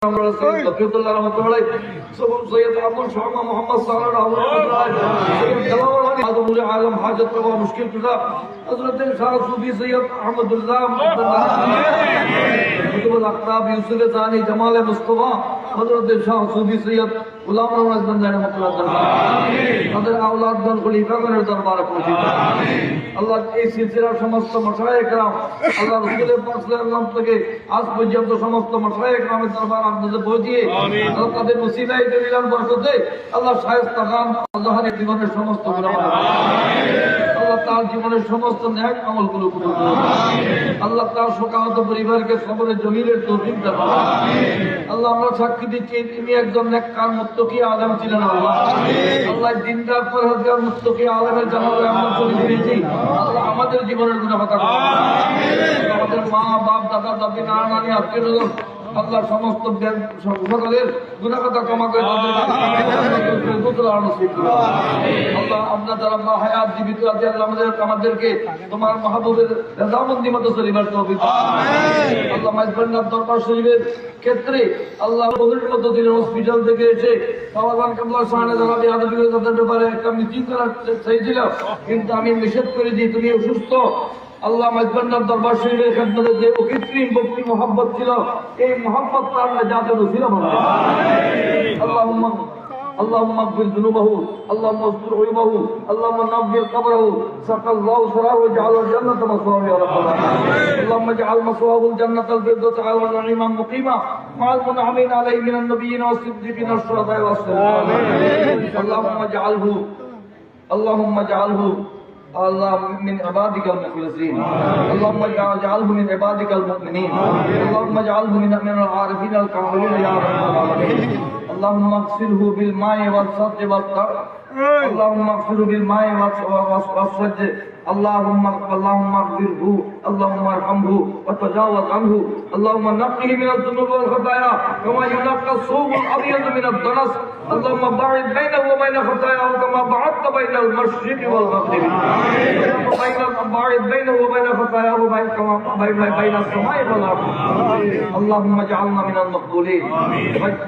तफीकुल्लाह रहमतुल्लाह सैयद अब्दुल शर्मा मोहम्मद सारा सैयद आलम हाजत रवा मुश्किल कुजा हजरत शाह सूफी सैयद अहमदुल्लाह मुतबल अख्ताब यूसुफ सानी जमाल मुस्तफा हजरत शाह सूफी सैयद गुलाम रहमान रहमतुल्लाह তাদের আওলাদগণ খলিফাগণের দরবারে পৌঁছে আল্লাহ এই সিলসিলার সমস্ত মাশায়েখ کرام আল্লাহ রাসূলের পাক সাল্লাল্লাহু থেকে আজ পর্যন্ত সমস্ত মাশায়েখ کرامের দরবারে আপনাদের পৌঁছিয়ে আল্লাহ তাদের ওসিলায়ে দলিলার বরকতে আল্লাহ শায়েস্তা খান আল্লাহর জীবনের সমস্ত গুনাহ আল্লাহ তার জীবনের সমস্ত নেক আমলগুলো কবুল করুন আল্লাহ তার শোকাহত পরিবারকে সবরে জমিলের তৌফিক দান আল্লাহ আমরা সাক্ষী দিচ্ছি তিনি একজন নেককার মুত্তাকি আলেম ছিলেন আল্লাহ আল্লাহ দিনদার পরহেজগার মুত্তাকি আলেমের জানালে আমরা চলে দিয়েছি আল্লাহ আমাদের জীবনের গুনাহ ক্ষমা করুন আমাদের মা বাপ দাদা দাদি নানা নানি আত্মীয়স্বজন আল্লাহ সমস্ত সকলের গুনাহ ক্ষমা করে আল্লাহ আমরা যারা মা হায়াত জীবিত আছে আল্লাহ আমাদেরকে তোমার মাহবুবের রাজামন্দি মতো চলিবার তৌফিক আল্লাহ মাইজবান্নার দরবার শরীফের ক্ষেত্রে আল্লাহ বহুর মতো দিনের হসপিটাল থেকে এসে বাবাজান কামলার সামনে যারা বিয়াদবির তাদের ব্যাপারে একটা মিটিং করার চাইছিল কিন্তু আমি নিষেধ করে দিই তুমি অসুস্থ আল্লাহ মাইজবান্নার দরবার শরীফের খেদমতে যে অকৃত্রিম ভক্তি মোহাম্মত ছিল এই মোহাম্মত তার নাজাতের ওসিলা বানাও আল্লাহুম্মা اللهم اغفر ذنوبه اللهم استر عيوبه اللهم نور قبره سقى الله سراه واجعل الجنة مثواه يا رب العالمين اللهم اجعل مثواه الجنة الفردوس على نعيما مقيما مع المنعمين عليه من النبيين والصديقين والشهداء والصالحين اللهم اجعله الله من عبادك المخلصين اللهم اجعله من عبادك المؤمنين اللهم اجعله من العارفين الكاملين يا رب العالمين اللهم اغسله بالماء والثلج والطهر اللهم اغسله بالماء والثلج اللهم اغفره اللهم ارحمه وتجاوز عنه اللهم نقه من الذنوب والخطايا كما ينقى الثوب الابيض من الدنس اللهم باعد بينه وبين خطاياه كما بعدت بين المشرق والمغرب باعد بينه وبين خطاياه كما بين السماء والارض اللهم اجعلنا من المقبولين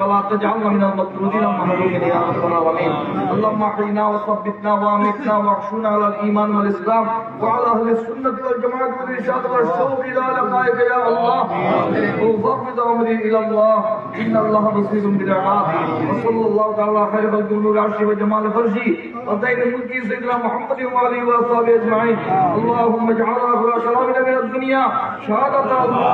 ولا تجعلنا من المطرودين المحرومين يا رب العالمين اللهم احينا وثبتنا وامتنا واحشنا على الايمان والاسلام وعلى اهل السنه والجماعه والارشاد والشوق الى لقائك يا الله وفوض امري الى الله ان الله بصير بالعباد وصلى الله تعالى خير الجنود عرشه وجمال فرشه وزين ملكه سيدنا محمد وعلى اله وصحبه اجمعين اللهم اجعل اخر كلامنا من الدنيا شهاده الله